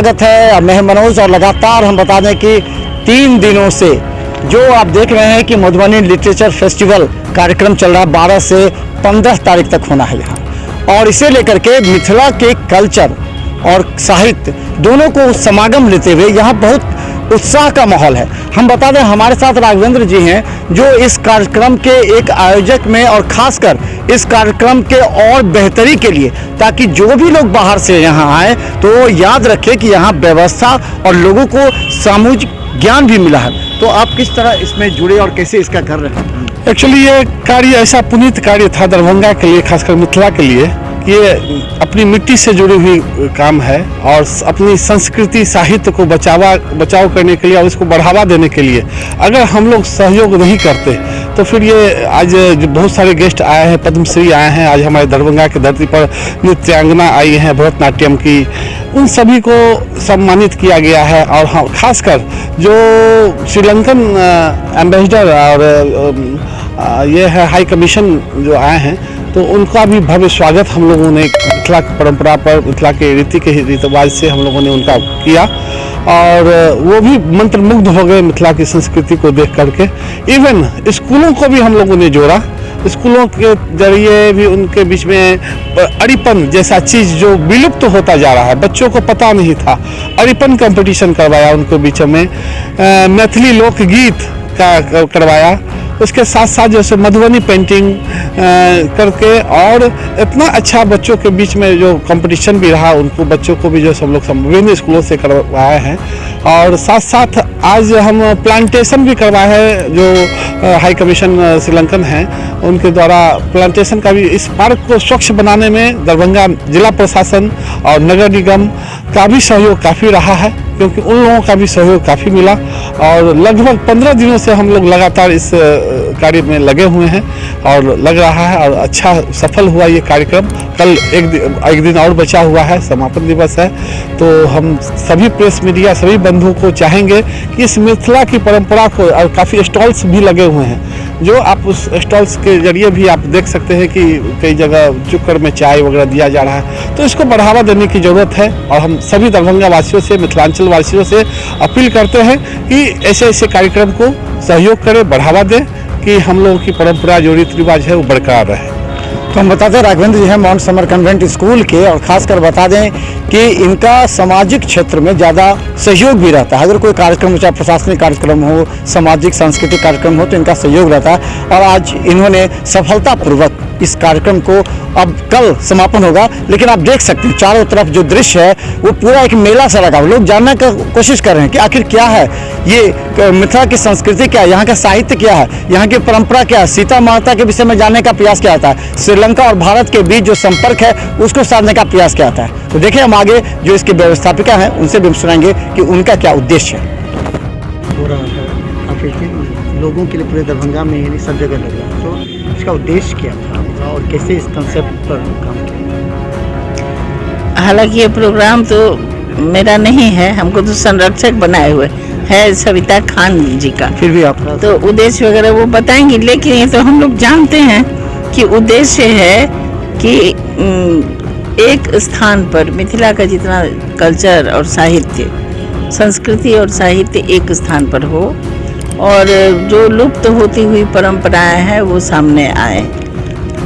स्वागत है। मैं मनोज और लगातार हम बता दें कि 3 दिनों से जो आप देख रहे हैं कि मधुबनी लिटरेचर फेस्टिवल कार्यक्रम चल रहा है 12 से 15 तारीख तक होना है यहाँ, और इसे लेकर के मिथिला के कल्चर और साहित्य दोनों को समागम लेते हुए यहाँ बहुत उत्साह का माहौल है। हम बता दें हमारे साथ राघवेंद्र जी हैं जो इस कार्यक्रम के एक आयोजक में, और खासकर इस कार्यक्रम के और बेहतरी के लिए, ताकि जो भी लोग बाहर से यहाँ आए तो वो याद रखें कि यहाँ व्यवस्था और लोगों को सामूहिक ज्ञान भी मिला है। तो आप किस तरह इसमें जुड़े और कैसे इसका कर रहे हैं? एक्चुअली ये कार्य ऐसा पुनीत कार्य था दरभंगा के लिए, खासकर मिथिला के लिए। ये अपनी मिट्टी से जुड़ी हुई काम है और अपनी संस्कृति साहित्य को बचाव करने के लिए और इसको बढ़ावा देने के लिए अगर हम लोग सहयोग नहीं करते तो फिर ये आज बहुत सारे गेस्ट आए हैं, पद्मश्री आए हैं, आज हमारे दरभंगा की धरती पर नृत्यांगना आई हैं भरतनाट्यम की, उन सभी को सम्मानित किया गया है। और हाँ, खासकर जो श्रीलंकन एम्बेसडर और ये है हाई कमीशन जो आए हैं, तो उनका भी भव्य स्वागत हम लोगों ने मिथिला की परंपरा पर, मिथिला के रीति के रिवाज से हम लोगों ने उनका किया, और वो भी मंत्रमुग्ध हो गए मिथिला की संस्कृति को देख करके। इवन स्कूलों को भी हम लोगों ने जोड़ा, स्कूलों के जरिए भी उनके बीच में अड़ीपन जैसा चीज़ जो विलुप्त होता जा रहा है, बच्चों को पता नहीं था, अड़ीपन कंपटीशन करवाया उनके बीच में, मैथिली लोकगीत का करवाया, उसके साथ साथ जैसे मधुबनी पेंटिंग करके, और इतना अच्छा बच्चों के बीच में जो कंपटीशन भी रहा, उनको बच्चों को भी जो हम लोग विभिन्न स्कूलों से करवाए हैं। और साथ साथ आज हम प्लांटेशन भी करवाए हैं, जो हाई कमीशन श्रीलंकन हैं उनके द्वारा प्लांटेशन का भी, इस पार्क को स्वच्छ बनाने में दरभंगा जिला प्रशासन और नगर निगम का भी सहयोग काफ़ी रहा है, क्योंकि उन लोगों का भी सहयोग काफ़ी मिला। और लगभग 15 दिनों से हम लोग लगातार इस कार्य में लगे हुए हैं और लग रहा है, और अच्छा सफल हुआ ये कार्यक्रम। कल एक दिन और बचा हुआ है, समापन दिवस है, तो हम सभी प्रेस मीडिया सभी बंधुओं को चाहेंगे कि इस मिथिला की परंपरा को, और काफ़ी स्टॉल्स भी लगे हुए हैं, जो आप उस स्टॉल्स के जरिए भी आप देख सकते हैं कि कई जगह चुक्कर में चाय वगैरह दिया जा रहा है, तो इसको बढ़ावा देने की ज़रूरत है। और हम सभी दरभंगा वासियों से, मिथिलांचल वासियों से अपील करते हैं कि ऐसे ऐसे कार्यक्रम को सहयोग करें, बढ़ावा दें, कि हम लोगों की परंपरा जो रीति रिवाज है वो बरकरार रहे। तो हम बता दें राघवेंद्र जी हैं माउंट समर कन्वेंट स्कूल के, और खासकर बता दें कि इनका सामाजिक क्षेत्र में ज़्यादा सहयोग भी रहता है। अगर कोई कार्यक्रम हो, चाहे प्रशासनिक कार्यक्रम हो, सामाजिक सांस्कृतिक कार्यक्रम हो, तो इनका सहयोग रहता है। और आज इन्होंने सफलतापूर्वक इस कार्यक्रम को, अब कल समापन होगा, लेकिन आप देख सकते हैं चारों तरफ जो दृश्य है वो पूरा एक मेला सा लगा। लोग जानने की कोशिश कर रहे हैं कि आखिर क्या है ये मिथिला की संस्कृति, क्या है यहाँ का साहित्य, क्या है यहाँ की परंपरा, क्या है सीता माता के विषय में जानने का प्रयास किया जाता है, श्रीलंका और भारत के बीच जो संपर्क है उसको साधने का प्रयास किया जाता है। तो देखिए हम आगे जो इसके व्यवस्थापिका हैं उनसे भी सुनाएंगे कि उनका क्या उद्देश्य है। लोगों के लिए पूरे दरभंगा में यानी सब जगह लगा, तो इसका उद्देश्य क्या था और कैसे इस कंसेप्ट पर काम किया? हालांकि ये प्रोग्राम तो मेरा नहीं है, हमको तो संरक्षक बनाए हुए है सविता खान जी का, फिर भी आप तो उद्देश्य वगैरह वो बताएंगे। लेकिन ये तो हम लोग जानते हैं कि उद्देश्य है कि एक स्थान पर मिथिला का जितना कल्चर और साहित्य, संस्कृति और साहित्य एक स्थान पर हो, और जो लुप्त होती हुई परंपराएं हैं वो सामने आए।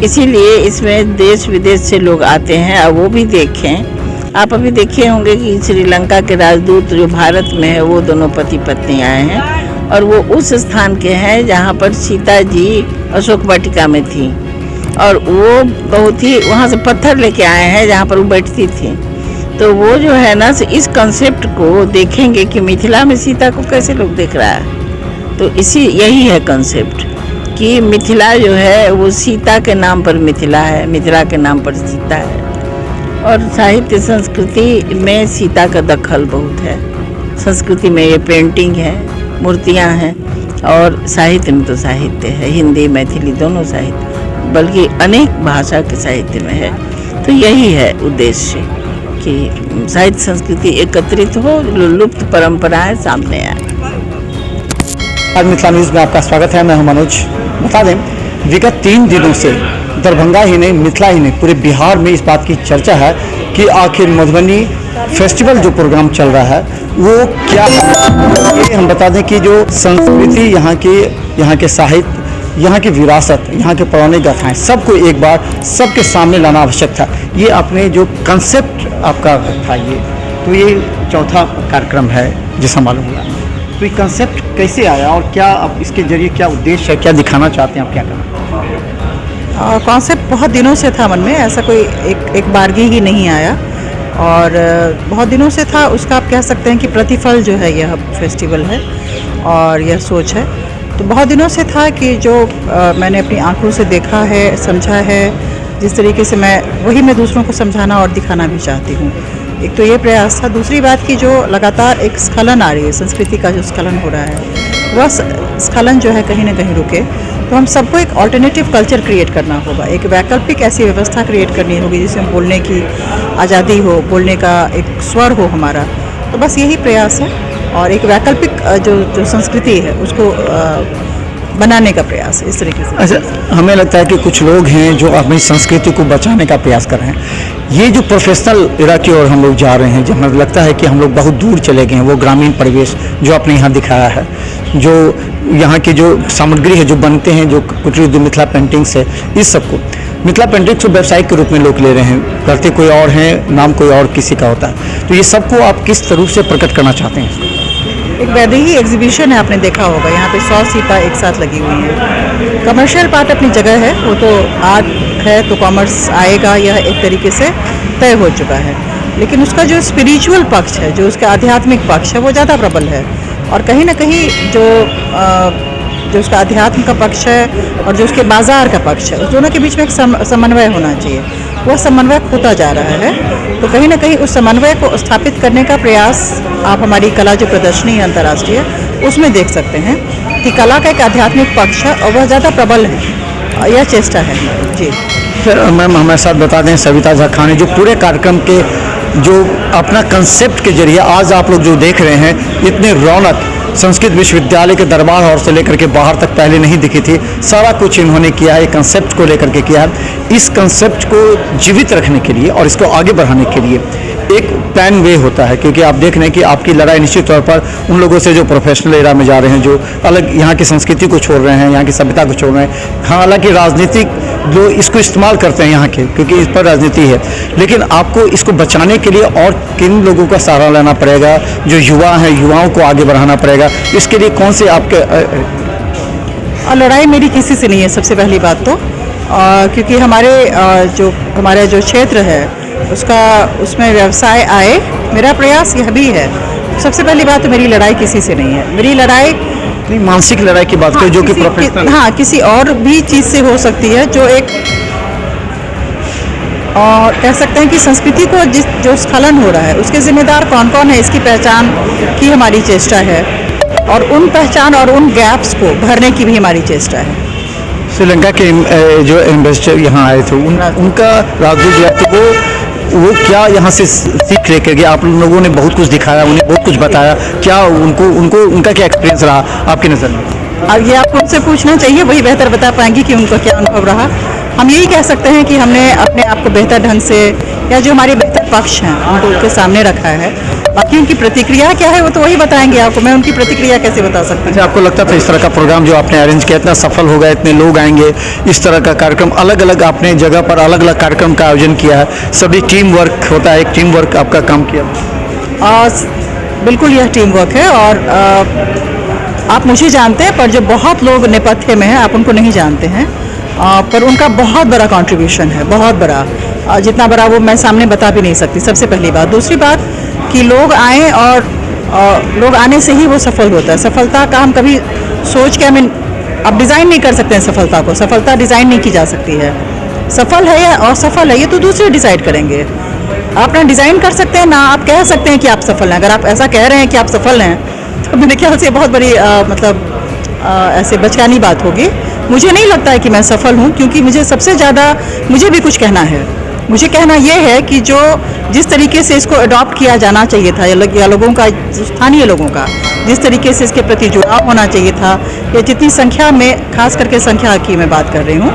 इसीलिए इसमें देश विदेश से लोग आते हैं, और वो भी देखें। आप अभी देखे होंगे कि श्रीलंका के राजदूत जो भारत में है वो दोनों पति पत्नी आए हैं, और वो उस स्थान के हैं जहाँ पर सीता जी अशोक वाटिका में थी, और वो बहुत ही वहाँ से पत्थर लेके आए हैं जहाँ पर वो बैठती थी। तो वो जो है ना, इस कंसेप्ट को देखेंगे कि मिथिला में सीता को कैसे लोग देख रहा है। तो यही है कंसेप्ट कि मिथिला जो है वो सीता के नाम पर मिथिला है, मिथिला के नाम पर सीता है। और साहित्य संस्कृति में सीता का दखल बहुत है। संस्कृति में ये पेंटिंग है, मूर्तियाँ हैं, और साहित्य में तो साहित्य है, हिंदी मैथिली दोनों साहित्य, बल्कि अनेक भाषा के साहित्य में है। तो यही है उद्देश्य कि साहित्य संस्कृति एकत्रित हो, लुप्त परंपराएं सामने आए। आज मिथिला न्यूज़ में आपका स्वागत है। मैं हूं मनोज। बता दें विगत 3 दिनों से दरभंगा ही नहीं, मिथिला ही नहीं, पूरे बिहार में इस बात की चर्चा है कि आखिर मधुबनी फेस्टिवल जो प्रोग्राम चल रहा है वो क्या है? ये हम बता दें कि जो संस्कृति यहाँ के साहित्य, यहाँ की विरासत, यहाँ के पौराणिक गाथाएं सबको एक बार सबके सामने लाना आवश्यक था। ये आपने जो कंसेप्ट आपका था ये चौथा कार्यक्रम है जैसा मालूम हुआ। तो ये कंसेप्ट कैसे आया और क्या अब इसके जरिए क्या उद्देश्य है, क्या दिखाना चाहते हैं आप, क्या करना? कॉन्सेप्ट बहुत दिनों से था मन में, ऐसा कोई एक बारगी ही नहीं आया और बहुत दिनों से था। उसका आप कह सकते हैं कि प्रतिफल जो है यह फेस्टिवल है और यह सोच है। तो बहुत दिनों से था कि जो मैंने अपनी आंखों से देखा है, समझा है, जिस तरीके से मैं दूसरों को समझाना और दिखाना भी चाहती हूँ। एक तो ये प्रयास था। दूसरी बात कि जो लगातार एक स्खलन आ रही है, संस्कृति का जो स्खलन हो रहा है, वह स्खलन जो है कहीं ना कहीं रुके। तो हम सबको एक ऑल्टरनेटिव कल्चर क्रिएट करना होगा, एक वैकल्पिक ऐसी व्यवस्था क्रिएट करनी होगी जिसमें बोलने की आज़ादी हो, बोलने का एक स्वर हो हमारा। तो बस यही प्रयास है और एक वैकल्पिक जो संस्कृति है उसको बनाने का प्रयास है इस तरीके से। अच्छा, हमें लगता है कि कुछ लोग हैं जो अपनी संस्कृति को बचाने का प्रयास कर रहे हैं। ये जो प्रोफेशनल इरा की ओर हम लोग जा रहे हैं, जब हमें लगता है कि हम लोग बहुत दूर चले गए हैं, वो ग्रामीण परिवेश जो आपने यहाँ दिखाया है, जो यहाँ की जो सामग्री है जो बनते हैं, जो कुटीर उद्योग मिथिला पेंटिंग्स है, इस सबको मिथिला पेंटिंग्स को व्यवसायिक के रूप में लोग ले रहे हैं, करते कोई और हैं, नाम कोई और किसी का होता है। तो ये सबको आप किस रूप से प्रकट करना चाहते हैं? एक वैदेही एग्जीबिशन है, आपने देखा होगा, यहाँ पे 100 सीता एक साथ लगी हुई हैं। कमर्शियल पार्ट अपनी जगह है, वो तो आर्ट है तो कॉमर्स आएगा, यह एक तरीके से तय हो चुका है। लेकिन उसका जो स्पिरिचुअल पक्ष है, जो उसका आध्यात्मिक पक्ष है, वो ज़्यादा प्रबल है। और कहीं ना कहीं जो उसका अध्यात्म का पक्ष है और जो उसके बाजार का पक्ष है, उस दोनों के बीच में एक समन्वय होना चाहिए। वह समन्वय खोता जा रहा है। तो कहीं ना कहीं उस समन्वय को स्थापित करने का प्रयास आप हमारी कला जो प्रदर्शनी है अंतर्राष्ट्रीय, उसमें देख सकते हैं कि कला का एक आध्यात्मिक पक्ष है और वह ज़्यादा प्रबल है। यह चेष्टा है जी। फिर मैम हमारे साथ बता दें सविता झा खान, जो पूरे कार्यक्रम के जो अपना कंसेप्ट के जरिए आज आप लोग जो देख रहे हैं, इतने रौनक संस्कृत विश्वविद्यालय के दरबार हॉल से लेकर के बाहर तक पहले नहीं दिखी थी। सारा कुछ इन्होंने किया है, कंसेप्ट को लेकर के किया है। इस कंसेप्ट को जीवित रखने के लिए और इसको आगे बढ़ाने के लिए एक प्लान वे होता है, क्योंकि आप देख रहे हैं कि आपकी लड़ाई निश्चित तौर पर उन लोगों से जो प्रोफेशनल एरा में जा रहे हैं, जो अलग यहाँ की संस्कृति को छोड़ रहे हैं, यहाँ की सभ्यता को छोड़ रहे हैं। हाँ, हालांकि राजनीतिक जो इसको इस्तेमाल करते हैं यहाँ के, क्योंकि इस पर राजनीति है, लेकिन आपको इसको बचाने के लिए और किन लोगों का सहारा लेना पड़ेगा? जो युवा हैं, युवाओं को आगे बढ़ाना पड़ेगा। इसके लिए कौन से आपके लड़ाई मेरी किसी से नहीं है, सबसे पहली बात तो क्योंकि हमारा जो क्षेत्र है उसमें व्यवसाय आए, मेरा प्रयास यह भी है। सबसे पहली बात तो मेरी लड़ाई किसी से नहीं है। मेरी लड़ाई नहीं, मानसिक लड़ाई की बात करें, जो कि प्रोफेशनल, हाँ, किसी और भी चीज़ से हो सकती है, जो एक और कह सकते हैं कि संस्कृति को जो स्खलन हो रहा है उसके जिम्मेदार कौन कौन है, इसकी पहचान की हमारी चेष्टा है और उन पहचान और उन गैप्स को भरने की भी हमारी चेष्टा है। श्रीलंका के जो एम्बेसडर यहाँ आए थे, उनका राजदूत जो है वो क्या यहाँ से सीख लेकर गए? आप लोगों ने बहुत कुछ दिखाया, उन्हें बहुत कुछ बताया, क्या उनका क्या एक्सपीरियंस रहा आपकी नज़र में? अब ये आपको उनसे पूछना चाहिए, वही बेहतर बता पाएंगी कि उनका क्या अनुभव रहा। हम यही कह सकते हैं कि हमने अपने आप को बेहतर ढंग से, या जो हमारे बेहतर पक्ष हैं उनको उनके सामने रखा है। बाकी उनकी प्रतिक्रिया क्या है वो तो वही बताएंगे आपको, मैं उनकी प्रतिक्रिया कैसे बता सकती हूँ। आपको लगता था इस तरह का प्रोग्राम जो आपने अरेंज किया इतना सफल होगा, इतने लोग आएंगे, इस तरह का कार्यक्रम अलग अलग आपने जगह पर अलग अलग कार्यक्रम का आयोजन किया है, सभी टीम वर्क होता है, एक टीम वर्क आपका काम किया? बिल्कुल यह टीम वर्क है और आप मुझे जानते हैं, पर जो बहुत लोग नेपथ्य में हैं आप उनको नहीं जानते हैं, पर उनका बहुत बड़ा कंट्रीब्यूशन है, बहुत बड़ा, जितना बड़ा वो मैं सामने बता भी नहीं सकती। सबसे पहली बात। दूसरी बात कि लोग आए और लोग आने से ही वो सफल होता है। सफलता का हम कभी सोच के अब डिज़ाइन नहीं कर सकते हैं सफलता को। सफलता डिज़ाइन नहीं की जा सकती है। सफल है या असफल है ये तो दूसरे डिसाइड करेंगे। आप ना डिज़ाइन कर सकते हैं ना आप कह सकते हैं कि आप सफल हैं। अगर आप ऐसा कह रहे हैं कि आप सफल हैं तो मेरे ख्याल से बहुत बड़ी ऐसे बचकानी बात होगी। मुझे नहीं लगता है कि मैं सफल हूँ, क्योंकि मुझे सबसे ज़्यादा मुझे भी कुछ कहना है। मुझे कहना ये है कि जिस तरीके से इसको अडॉप्ट किया जाना चाहिए था, या लोगों का, स्थानीय लोगों का जिस तरीके से इसके प्रति जुड़ाव होना चाहिए था, या जितनी संख्या में, खास करके संख्या की मैं बात कर रही हूँ,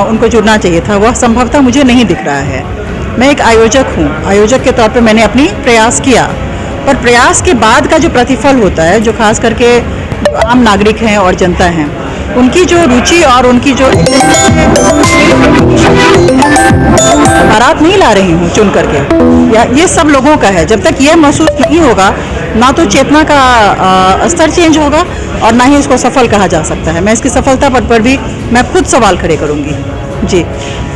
उनको जुड़ना चाहिए था, वह संभवतः मुझे नहीं दिख रहा है। मैं एक आयोजक हूँ, आयोजक के तौर पे मैंने अपनी प्रयास किया, पर प्रयास के बाद का जो प्रतिफल होता है, जो खास करके जो आम नागरिक हैं और जनता हैं, उनकी जो रुचि और उनकी जो बारात नहीं ला रही हूँ चुन करके, या ये सब लोगों का है। जब तक ये महसूस नहीं होगा, ना तो चेतना का स्तर चेंज होगा और ना ही इसको सफल कहा जा सकता है। मैं इसकी सफलता पर भी मैं खुद सवाल खड़े करूँगी। जी,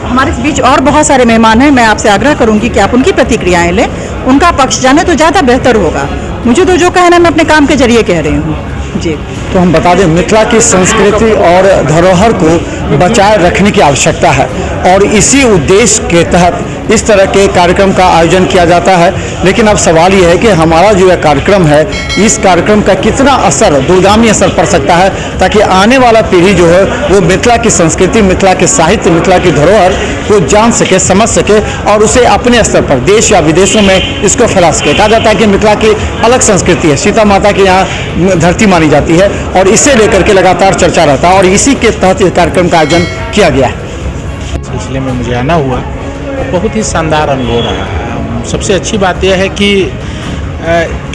हमारे बीच और बहुत सारे मेहमान हैं, मैं आपसे आग्रह करूँगी कि आप उनकी प्रतिक्रियाएं लें, उनका पक्ष जाने तो ज़्यादा बेहतर होगा। मुझे तो जो कहना है मैं अपने काम के जरिए कह रही हूँ। जी, तो हम बता दें, मिथिला की संस्कृति और धरोहर को बचाए रखने की आवश्यकता है और इसी उद्देश्य के तहत इस तरह के कार्यक्रम का आयोजन किया जाता है। लेकिन अब सवाल ये है कि हमारा जो यह कार्यक्रम है, इस कार्यक्रम का कितना असर, दूरगामी असर पड़ सकता है, ताकि आने वाला पीढ़ी जो है वो मिथिला की संस्कृति, मिथिला के साहित्य, मिथिला की धरोहर को जान सके, समझ सके और उसे अपने स्तर पर देश या विदेशों में इसको फैला सके। कहा जाता है कि मिथिला की अलग संस्कृति है, सीता माता की यहाँ धरती मानी जाती है और इसे लेकर के लगातार चर्चा रहता है और इसी के तहत इस कार्यक्रम का आयोजन किया गया है। सिलसिले में मुझे आना हुआ, बहुत ही शानदार अनुभव रहा। सबसे अच्छी बात यह है कि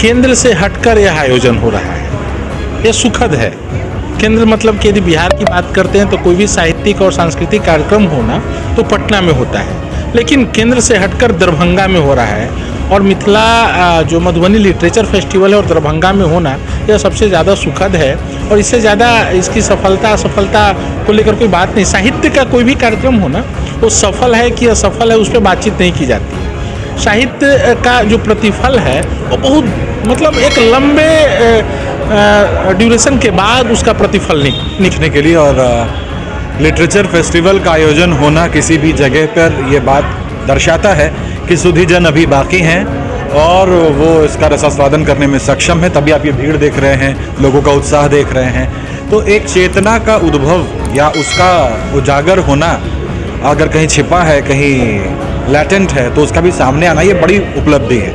केंद्र से हटकर यह आयोजन हो रहा है, यह सुखद है। केंद्र मतलब कि यदि बिहार की बात करते हैं तो कोई भी साहित्यिक और सांस्कृतिक कार्यक्रम होना तो पटना में होता है, लेकिन केंद्र से हटकर दरभंगा में हो रहा है और मिथिला जो मधुबनी लिटरेचर फेस्टिवल है और दरभंगा में होना, यह सबसे ज़्यादा सुखद है। और इससे ज़्यादा इसकी सफलता असफलता को लेकर कोई बात नहीं। साहित्य का कोई भी कार्यक्रम होना वो सफल है कि असफल है उस पर बातचीत नहीं की जाती। साहित्य का जो प्रतिफल है वो बहुत मतलब एक लंबे ड्यूरेशन के बाद उसका प्रतिफल निकलने के लिए और लिटरेचर फेस्टिवल का आयोजन होना किसी भी जगह पर ये बात दर्शाता है कि सुधीजन अभी बाकी हैं और वो इसका रसास्वादन करने में सक्षम है। तभी आप ये भीड़ देख रहे हैं, लोगों का उत्साह देख रहे हैं। तो एक चेतना का उद्भव या उसका उजागर होना अगर कहीं छिपा है, कहीं लैटेंट है, तो उसका भी सामने आना ये बड़ी उपलब्धि है।